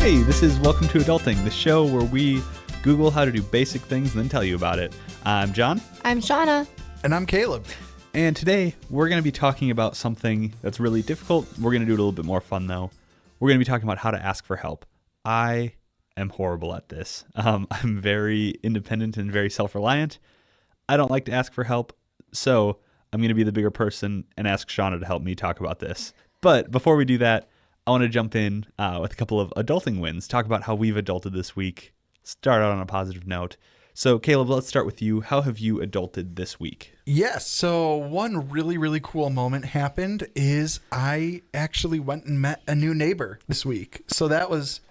Hey, this is Welcome to Adulting, the show where we Google how to do basic things and then tell you about it. I'm John. I'm Shawna. And I'm Caleb. And today we're going to be talking about something that's really difficult. We're going to do it a little bit more fun, though. We're going to be talking about how to ask for help. I am horrible at this. I'm very independent and very self-reliant. I don't like to ask for help, so I'm going to be the bigger person and ask Shawna to help me talk about this. But before we do that, I want to jump in with a couple of adulting wins, talk about how we've adulted this week, start out on a positive note. So, Caleb, let's start with you. How have you adulted this week? Yes, so one really, really cool moment happened is I actually went and met a new neighbor this week. So that was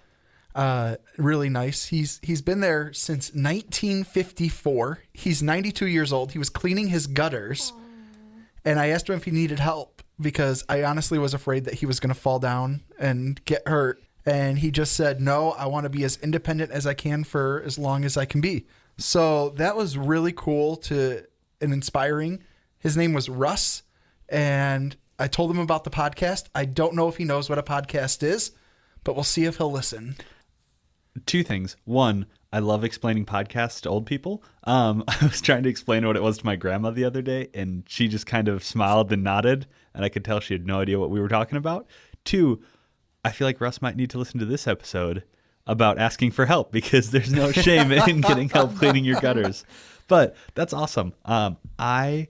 really nice. He's been there since 1954. He's 92 years old. He was cleaning his gutters, and I asked him if he needed help because I honestly was afraid that he was going to fall down and get hurt. And he just said, no, I want to be as independent as I can for as long as I can be. So that was really cool and inspiring. His name was Russ, and I told him about the podcast. I don't know if he knows what a podcast is, but we'll see if he'll listen. Two things. One, I love explaining podcasts to old people. I was trying to explain what it was to my grandma the other day, and she just kind of smiled and nodded, and I could tell she had no idea what we were talking about. Two, I feel like Russ might need to listen to this episode about asking for help because there's no shame in getting help cleaning your gutters. But that's awesome. I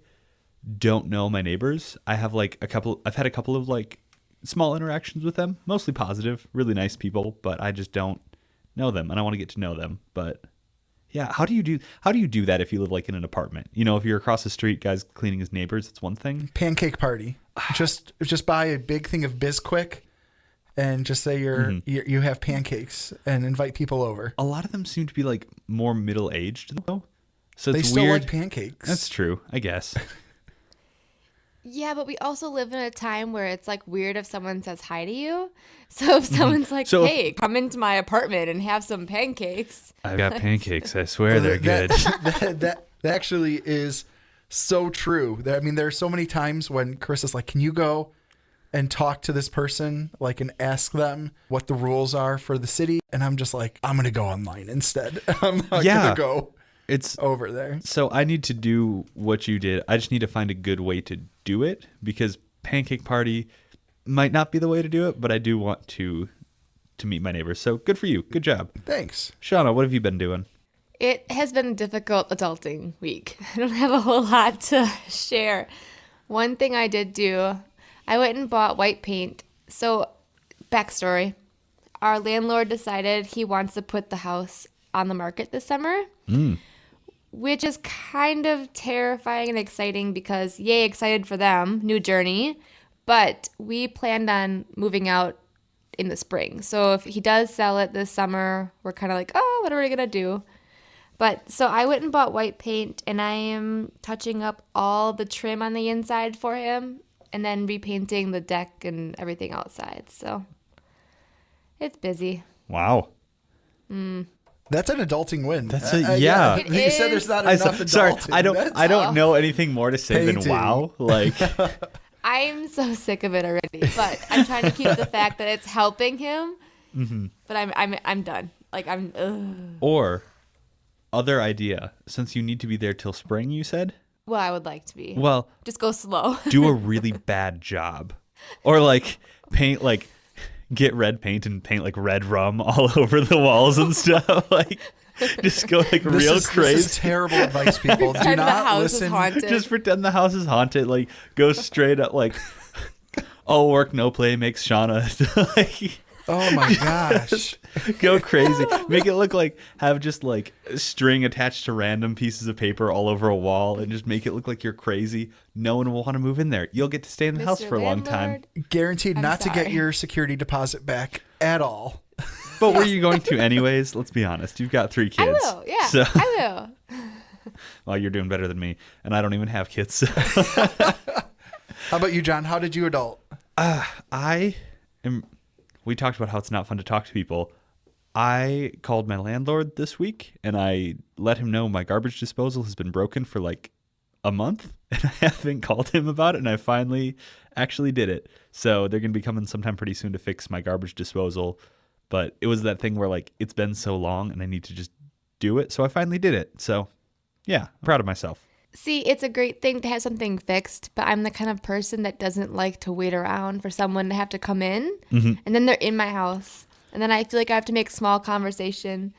don't know my neighbors. I've had a couple of like small interactions with them, mostly positive, really nice people, but I just don't know them and I want to get to know them. But yeah, how do you do that if you live like in an apartment? You know, if you're across the street, guys cleaning his neighbors, it's one thing. Pancake party. just buy a big thing of Bisquick and just say you have pancakes and invite people over. A lot of them seem to be like more middle-aged though. So they it's still weird. like pancakes. That's true, I guess. Yeah, but we also live in a time where it's like weird if someone says hi to you. So if someone's like, hey, come into my apartment and have some pancakes. I've got pancakes. I swear they're good. That actually is so true. I mean, there are so many times when Chris is like, can you go and talk to this person, like, and ask them what the rules are for the city? And I'm just like, I'm going to go online instead. I'm not going to go over there. So I need to do what you did. I just need to find a good way to do it because pancake party might not be the way to do it, but I do want to meet my neighbors. So good for you. Good job. Thanks. Shawna, what have you been doing? It has been a difficult adulting week. I don't have a whole lot to share. One thing I did do, I went and bought white paint. So, backstory. Our landlord decided he wants to put the house on the market this summer, which is kind of terrifying and exciting because, yay, excited for them, new journey. But we planned on moving out in the spring. So if he does sell it this summer, we're kind of like, oh, what are we going to do? But so I went and bought white paint, and I am touching up all the trim on the inside for him and then repainting the deck and everything outside. So it's busy. Wow. That's an adulting win. That's yeah. It You said there's not enough adulting. Sorry, I don't know anything more to say than Painting. wow. Like I'm so sick of it already, but I'm trying to keep the fact that it's helping him. But I'm done. Like Or other idea, since you need to be there till spring, you said? Well, I would like to be. Well, just go slow. do a really bad job. Or like paint like get red paint and paint like red rum all over the walls and stuff. Like just go like real crazy. This is terrible advice, people. Do Pretend the not house listen. is haunted. Just pretend the house is haunted. Like go straight up like all work, no play makes Shawna. Like, Oh my gosh. go crazy. Make it look like have just like string attached to random pieces of paper all over a wall and just make it look like you're crazy. No one will want to move in there. You'll get to stay in the house for a long time. Guaranteed I'm not to get sorry. your security deposit back at all. But were you going to anyways? Let's be honest. You've got 3 kids. I will. Yeah, So, I will. well, you're doing better than me, and I don't even have kids. So. How about you, John? How did you adult? We talked about how it's not fun to talk to people. I called my landlord this week and I let him know my garbage disposal has been broken for like a month and I haven't called him about it, and I finally actually did it. So they're going to be coming sometime pretty soon to fix my garbage disposal. But it was that thing where like it's been so long and I need to just do it. So I finally did it. So yeah, I'm proud of myself. See, it's a great thing to have something fixed, but I'm the kind of person that doesn't like to wait around for someone to have to come in, and then they're in my house, and then I feel like I have to make small conversation.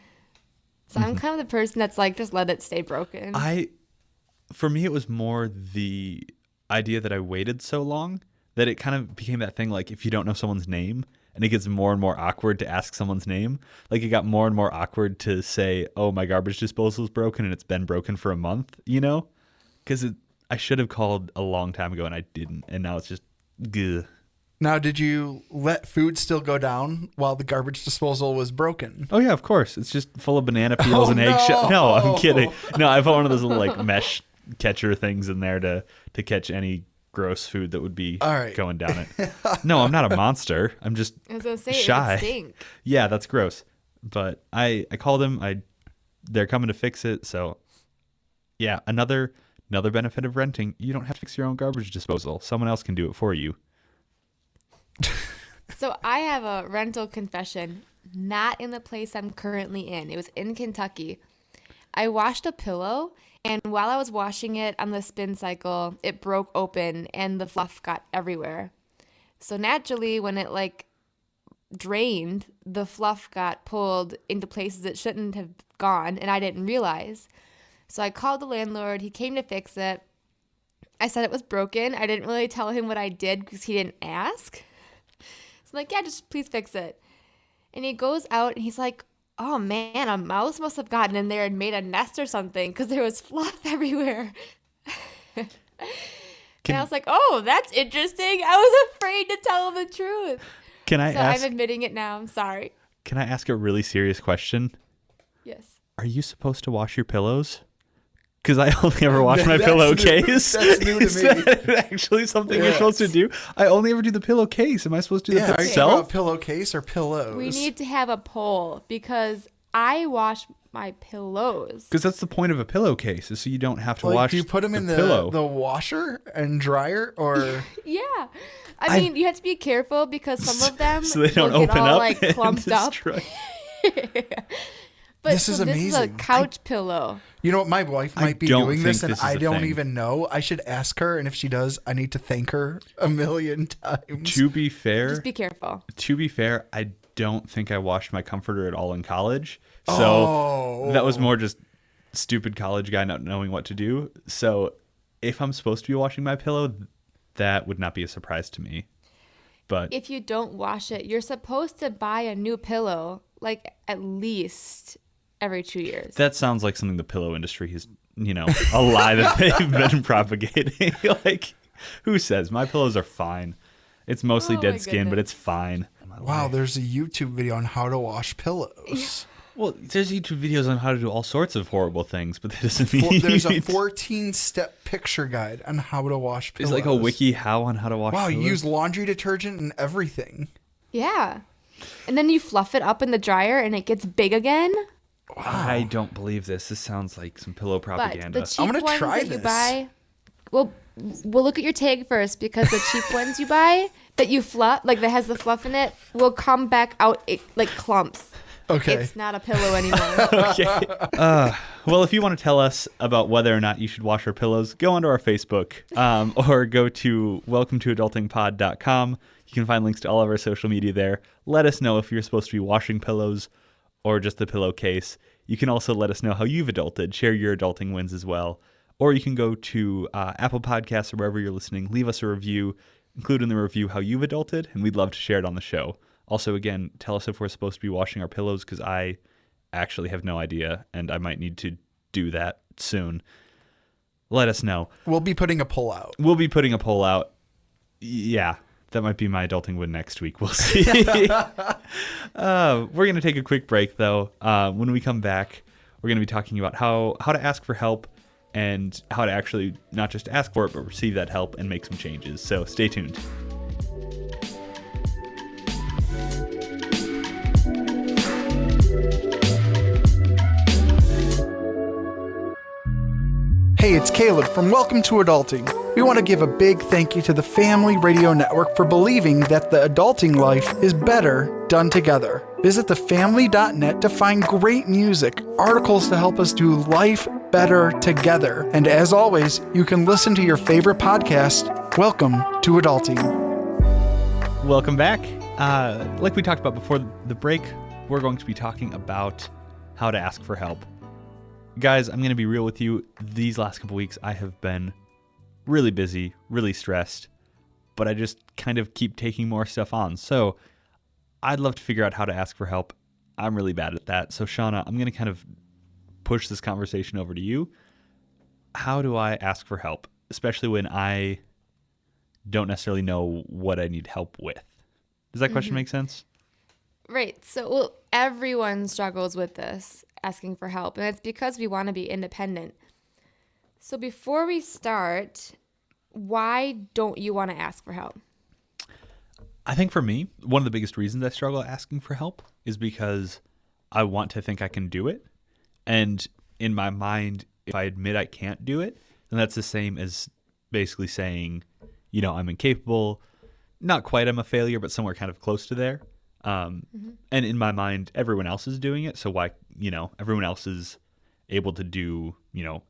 So I'm kind of the person that's like, just let it stay broken. For me, it was more the idea that I waited so long that it kind of became that thing like if you don't know someone's name and it gets more and more awkward to ask someone's name, like it got more and more awkward to say, oh, my garbage disposal is broken and it's been broken for a month, you know? Because I should have called a long time ago and I didn't. And now it's just, gah. Now, did you let food still go down while the garbage disposal was broken? Oh, yeah, of course. It's just full of banana peels and eggshell. No, I'm kidding. No, I put one of those little like mesh catcher things in there to catch any gross food that would be going down it. No, I'm not a monster. I'm just I was going to say, shy. it would stink. Yeah, that's gross. But I called him. They're coming to fix it. So, yeah, another benefit of renting, you don't have to fix your own garbage disposal. Someone else can do it for you. So I have a rental confession, not in the place I'm currently in. It was in Kentucky. I washed a pillow, and while I was washing it on the spin cycle, it broke open and the fluff got everywhere. So naturally, when it like drained, the fluff got pulled into places it shouldn't have gone, and I didn't realize. So I called the landlord. He came to fix it. I said it was broken. I didn't really tell him what I did because he didn't ask. So I'm like, yeah, just please fix it. And he goes out and he's like, oh man, a mouse must have gotten in there and made a nest or something because there was fluff everywhere. And I was like, oh, that's interesting. I was afraid to tell him the truth. Can I ask? I'm admitting it now. I'm sorry. Can I ask a really serious question? Yes. Are you supposed to wash your pillows? Because I only ever wash my pillowcase. That's new to Is me. that actually something you're supposed to do? I only ever do the pillowcase. Am I supposed to do the Are you talking itself? about pillowcase or pillows? We need to have a poll because I wash my pillows. Because that's the point of a pillowcase, is so you don't have to Like, wash do you put them in pillow. the washer and dryer, or Yeah. I mean, you have to be careful because some of them so they don't will get open all up like and clumped up. destroy. But This is This is a amazing. couch pillow. you know what? My wife might be don't doing this, think and this is I a don't thing. even know. I should ask her, and if she does, I need to thank her a million times. To be fair, Just be careful. I don't think I washed my comforter at all in college. So that was more just stupid college guy not knowing what to do. So if I'm supposed to be washing my pillow, that would not be a surprise to me. But If you don't wash it, you're supposed to buy a new pillow like at least every 2 years. that sounds like something the pillow industry is, a lie that they've been propagating. Like, who says my pillows are fine? It's mostly Oh, dead my skin, but goodness. it's fine. Wow, there's a YouTube video on how to wash pillows. Well, there's YouTube videos on how to do all sorts of horrible things, but that doesn't mean There's a 14-step picture guide on how to wash pillows. It's like a wiki how on how to wash Wow, you pillows. use laundry detergent and everything. Yeah. And then you fluff it up in the dryer and it gets big again. I don't believe this. This sounds like some pillow But propaganda. the cheap I'm gonna ones try that you this. buy, we'll look at your tag first because the cheap ones you buy that you fluff, like that has the fluff in it, will come back out like clumps. Okay. It's not a pillow anymore. Okay. Well, if you want to tell us about whether or not you should wash our pillows, go onto our Facebook or go to welcometoadultingpod.com. You can find links to all of our social media there. Let us know if you're supposed to be washing pillows or just the pillowcase. You can also let us know how you've adulted. Share your adulting wins as well. Or you can go to Apple Podcasts or wherever you're listening. Leave us a review. Include in the review how you've adulted, and we'd love to share it on the show. Also, again, tell us if we're supposed to be washing our pillows, because I actually have no idea, and I might need to do that soon. Let us know. We'll be putting a poll out. We'll be putting a poll out. Yeah, that might be my adulting win next week. We'll see. We're going to take a quick break, though. When we come back, we're going to be talking about how to ask for help and how to actually not just ask for it, but receive that help and make some changes. So stay tuned. Hey, it's Caleb from Welcome to Adulting. We want to give a big thank you to the Family Radio Network for believing that the adulting life is better done together. Visit thefamily.net to find great music, articles to help us do life better together. And as always, you can listen to your favorite podcast. Welcome to Adulting. Welcome back. Like we talked about before the break, we're going to be talking about how to ask for help. Guys, I'm going to be real with you. These last couple weeks, I have been really busy, really stressed, but I just kind of keep taking more stuff on. So I'd love to figure out how to ask for help. I'm really bad at that. So Shawna, I'm going to kind of push this conversation over to you. How do I ask for help, especially when I don't necessarily know what I need help with? Does that question make sense? Right. So everyone struggles with this, asking for help, and it's because we want to be independent. So before we start, why don't you want to ask for help? I think for me, one of the biggest reasons I struggle asking for help is because I want to think I can do it. And in my mind, if I admit I can't do it, then that's the same as basically saying, I'm incapable. Not quite I'm a failure, but somewhere kind of close to there. And in my mind, everyone else is doing it. So why, everyone else is able to do,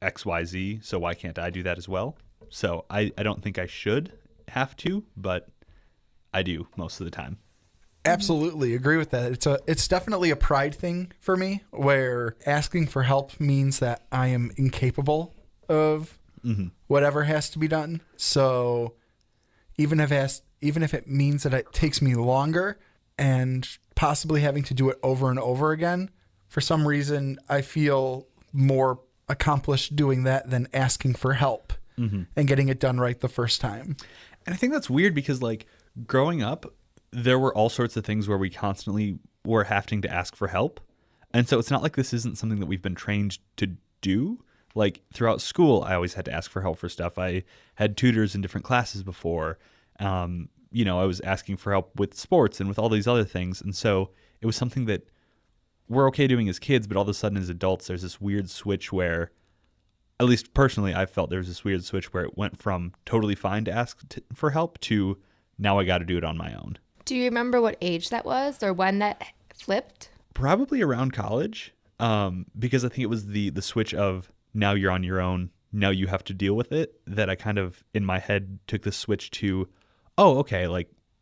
X, Y, Z. So why can't I do that as well? So I don't think I should have to, but I do most of the time. Absolutely agree with that. It's definitely a pride thing for me, where asking for help means that I am incapable of whatever has to be done. So even if it means that it takes me longer and possibly having to do it over and over again, for some reason I feel more accomplished doing that than asking for help and getting it done right the first time. And I think that's weird because growing up, there were all sorts of things where we constantly were having to ask for help. And so it's not like this isn't something that we've been trained to do. Like throughout school, I always had to ask for help for stuff. I had tutors in different classes before. I was asking for help with sports and with all these other things. And so it was something that we're okay doing as kids, but all of a sudden as adults, there's this weird switch where, at least personally, I felt there was this weird switch where it went from totally fine to ask for help to now I got to do it on my own. Do you remember what age that was or when that flipped? Probably around college, because I think it was the switch of now you're on your own, now you have to deal with it, that I kind of, in my head, took the switch to, oh, okay,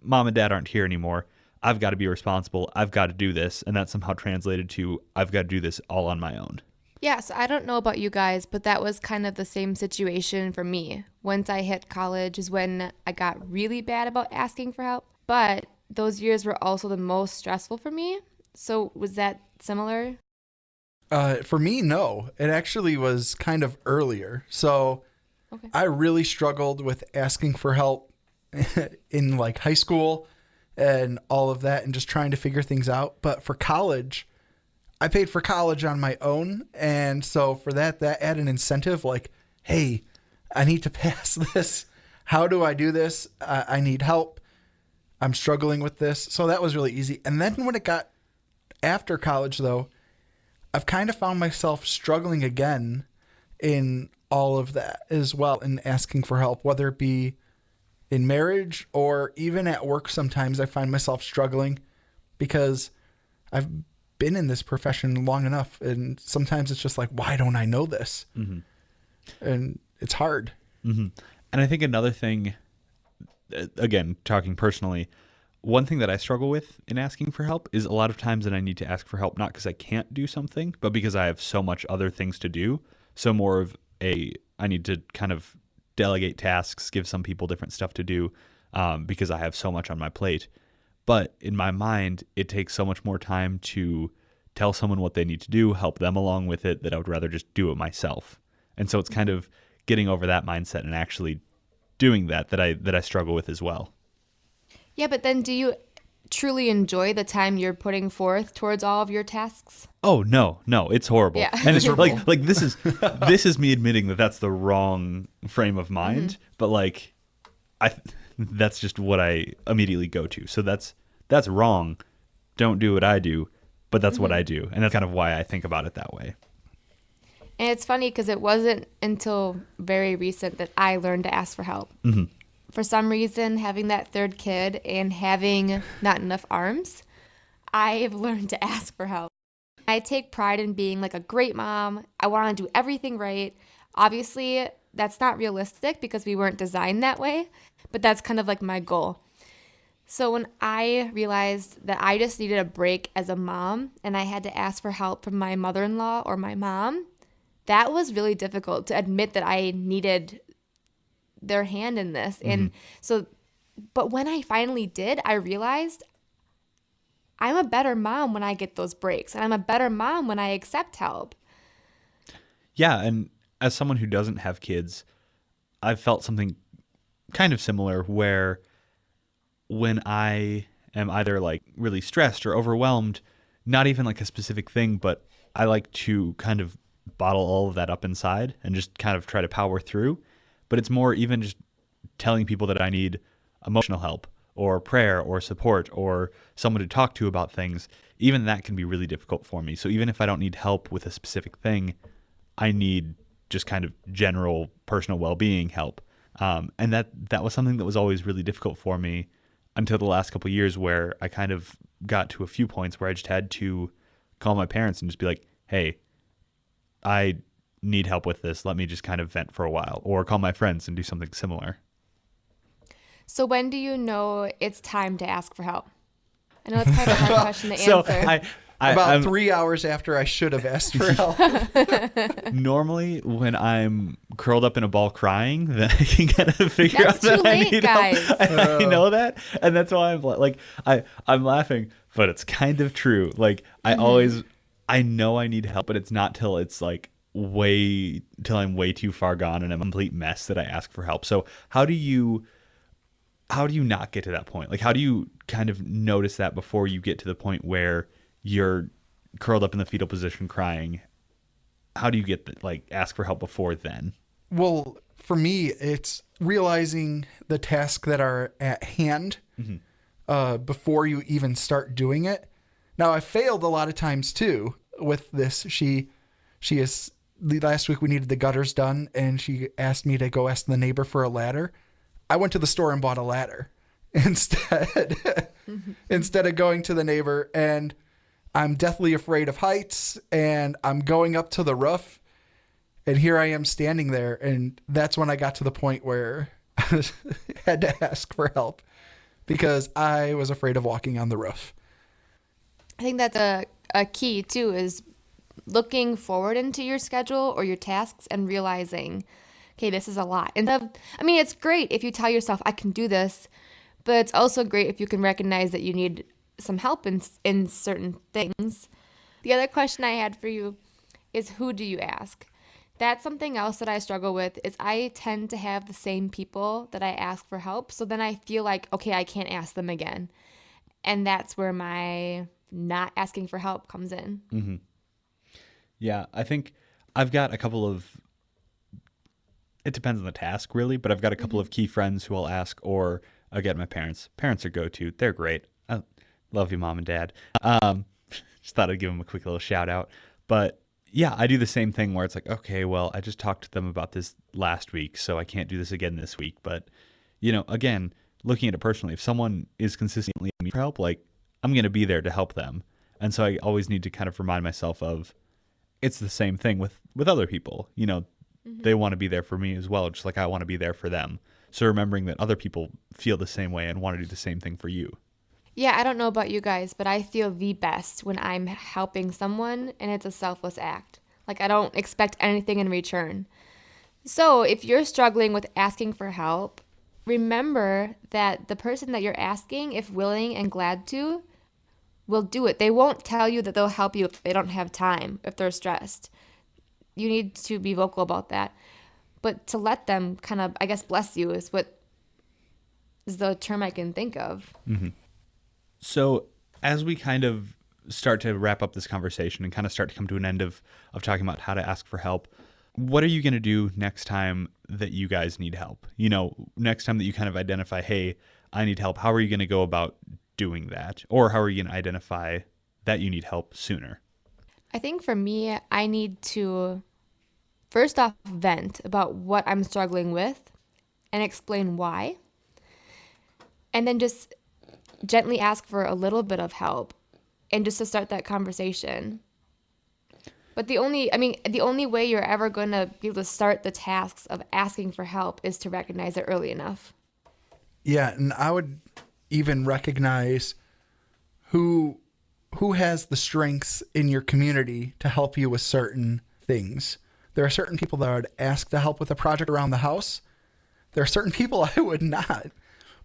mom and dad aren't here anymore. I've got to be responsible. I've got to do this. And that somehow translated to I've got to do this all on my own. Yeah, so I don't know about you guys, but that was kind of the same situation for me. Once I hit college is when I got really bad about asking for help. But those years were also the most stressful for me. So was that similar? For me, no. It actually was kind of earlier. So okay. I really struggled with asking for help in high school and all of that and just trying to figure things out. But for college, I paid for college on my own. And so for that added an incentive hey, I need to pass this. How do I do this? I need help. I'm struggling with this. So that was really easy. And then when it got after college, though, I've kind of found myself struggling again in all of that as well, in asking for help, whether it be in marriage or even at work. Sometimes I find myself struggling because I've been in this profession long enough. And sometimes it's just why don't I know this? And it's hard. And I think another thing, again, talking personally, one thing that I struggle with in asking for help is a lot of times that I need to ask for help, not because I can't do something, but because I have so much other things to do. So more of I need to kind of delegate tasks, give some people different stuff to do because I have so much on my plate. But in my mind, it takes so much more time to tell someone what they need to do, help them along with it, that I would rather just do it myself. And so it's kind of getting over that mindset and actually doing that I struggle with as well. Yeah, but then do you truly enjoy the time you're putting forth towards all of your tasks? Oh, no, it's horrible. Yeah. And it's this is me admitting that that's the wrong frame of mind, but that's just what I immediately go to. So that's wrong. Don't do what I do, but that's what I do. And that's kind of why I think about it that way. And it's funny because it wasn't until very recent that I learned to ask for help. For some reason, having that third kid and having not enough arms, I've learned to ask for help. I take pride in being like a great mom. I want to do everything right. Obviously, that's not realistic because we weren't designed that way, but that's kind of like my goal. So when I realized that I just needed a break as a mom and I had to ask for help from my mother-in-law or my mom, that was really difficult to admit that I needed their hand in this. And so, but when I finally did, I realized I'm a better mom when I get those breaks, and I'm a better mom when I accept help. Yeah, and as someone who doesn't have kids, I've felt something kind of similar where when I am either like really stressed or overwhelmed, not even like a specific thing, but I like to kind of bottle all of that up inside and just kind of try to power through. But it's more even just telling people that I need emotional help or prayer or support or someone to talk to about things. Even that can be really difficult for me. So even if I don't need help with a specific thing, I need just kind of general personal well-being help. And that was something that was always really difficult for me until the last couple of years, where I kind of got to a few points where I just had to call my parents and just be like, hey, I need help with this. Let me just kind of vent for a while, or call my friends and do something similar. So when do you know it's time to ask for help? I know it's kind of a hard question to answer. About 3 hours after I should have asked for help. Normally, when I'm curled up in a ball crying, then I can kind of figure That's out too that I late, need guys. help. I know that, and that's why I'm like, I'm laughing, but it's kind of true. Like I know I need help, but it's not till it's like till I'm way too far gone and I'm a complete mess that I ask for help. So how do you not get to that point? Like, how do you kind of notice that before you get to the point where you're curled up in the fetal position crying? How do you ask for help before then? Well, for me, it's realizing the tasks that are at hand before you even start doing it. Now, I failed a lot of times too with this. She is, last week we needed the gutters done, and she asked me to go ask the neighbor for a ladder. I went to the store and bought a ladder instead of going to the neighbor. And I'm deathly afraid of heights, and I'm going up to the roof, and here I am standing there. And that's when I got to the point where I had to ask for help because I was afraid of walking on the roof. I think that's a key too, is looking forward into your schedule or your tasks and realizing, okay, this is a lot. And it's great if you tell yourself, I can do this, but it's also great if you can recognize that you need some help in certain things. The other question I had for you is, who do you ask? That's something else that I struggle with, is I tend to have the same people that I ask for help. So then I feel like, okay, I can't ask them again. And that's where my not asking for help comes in. Mm-hmm. Yeah, I think I've got a couple of, it depends on the task really, but I've got a couple of key friends who I'll ask, or I'll get my parents. Parents are go-to. They're great. I love you, Mom and Dad. Just thought I'd give them a quick little shout out. But yeah, I do the same thing where it's like, okay, well, I just talked to them about this last week, so I can't do this again this week. But, again, looking at it personally, if someone is consistently asking me for help, like, I'm going to be there to help them. And so I always need to kind of remind myself of, it's the same thing with other people. They want to be there for me as well, just like I want to be there for them. So remembering that other people feel the same way and want to do the same thing for you. Yeah, I don't know about you guys, but I feel the best when I'm helping someone and it's a selfless act. Like, I don't expect anything in return. So if you're struggling with asking for help, remember that the person that you're asking, if willing and glad to, will do it. They won't tell you that they'll help you if they don't have time, if they're stressed. You need to be vocal about that. But to let them kind of, I guess, bless you is the term I can think of. Mm-hmm. So as we kind of start to wrap up this conversation and kind of start to come to an end of talking about how to ask for help, what are you going to do next time that you guys need help? Next time that you kind of identify, hey, I need help. How are you going to go about doing that? Or how are you going to identify that you need help sooner? I think for me, I need to first off vent about what I'm struggling with and explain why. And then just gently ask for a little bit of help. and just to start that conversation. But the only way you're ever going to be able to start the tasks of asking for help is to recognize it early enough. Yeah, and I would even recognize who has the strengths in your community to help you with certain things. There are certain people that I would ask to help with a project around the house. There are certain people I would not.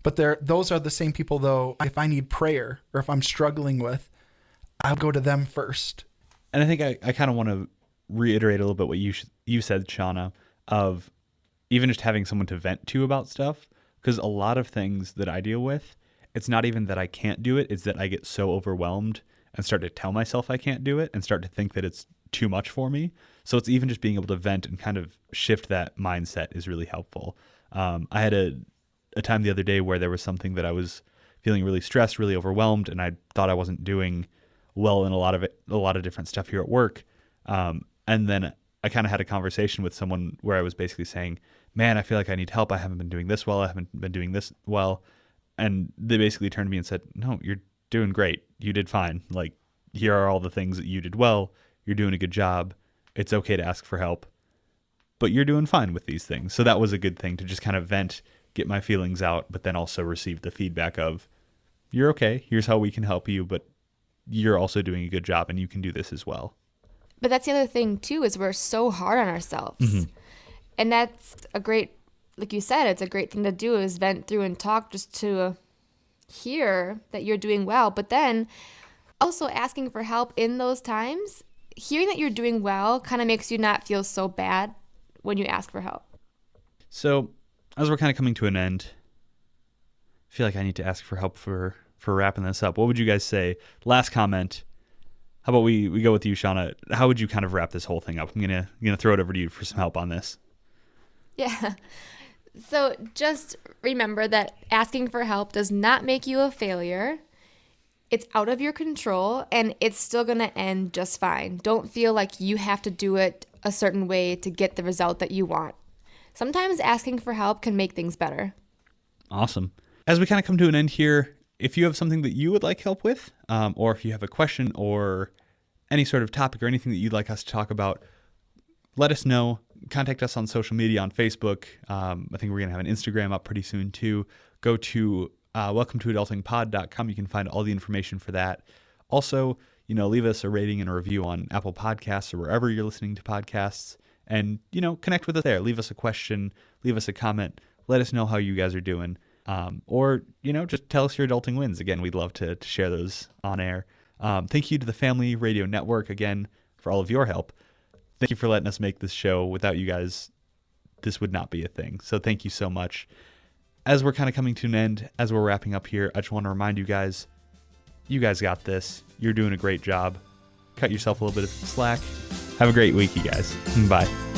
But those are the same people, though, if I need prayer or if I'm struggling with, I'll go to them first. And I think I kind of want to reiterate a little bit what you said, Shawna, of even just having someone to vent to about stuff. Because a lot of things that I deal with, it's not even that I can't do it, it's that I get so overwhelmed and start to tell myself I can't do it and start to think that it's too much for me. So it's even just being able to vent and kind of shift that mindset is really helpful. I had a time the other day where there was something that I was feeling really stressed, really overwhelmed, and I thought I wasn't doing well in a lot of different stuff here at work. And then I kind of had a conversation with someone where I was basically saying, man, I feel like I need help. I haven't been doing this well. I haven't been doing this well. And they basically turned to me and said, no, you're doing great. You did fine. Like, here are all the things that you did well. You're doing a good job. It's okay to ask for help, but you're doing fine with these things. So that was a good thing to just kind of vent, get my feelings out, but then also receive the feedback of, you're okay. Here's how we can help you, but you're also doing a good job and you can do this as well. But that's the other thing too, is we're so hard on ourselves. Mm-hmm. And that's a great, like you said, it's a great thing to do, is vent through and talk just to hear that you're doing well. But then also asking for help in those times, hearing that you're doing well kind of makes you not feel so bad when you ask for help. So as we're kind of coming to an end, I feel like I need to ask for help for wrapping this up. What would you guys say? Last comment. How about we go with you, Shawna? How would you kind of wrap this whole thing up? I'm gonna throw it over to you for some help on this. Yeah. So just remember that asking for help does not make you a failure. It's out of your control and it's still going to end just fine. Don't feel like you have to do it a certain way to get the result that you want. Sometimes asking for help can make things better. Awesome. As we kind of come to an end here, if you have something that you would like help with, or if you have a question or any sort of topic or anything that you'd like us to talk about, let us know. Contact us on social media, on Facebook. I think we're going to have an Instagram up pretty soon too. Go to welcometoadultingpod.com. You can find all the information for that. Also, leave us a rating and a review on Apple Podcasts or wherever you're listening to podcasts. And, connect with us there. Leave us a question. Leave us a comment. Let us know how you guys are doing. Or, just tell us your adulting wins. Again, we'd love to share those on air. Thank you to the Family Radio Network, again, for all of your help. Thank you for letting us make this show. Without you guys, this would not be a thing. So thank you so much. As we're kind of coming to an end, as we're wrapping up here, I just want to remind you guys got this. You're doing a great job. Cut yourself a little bit of slack. Have a great week, you guys. Bye.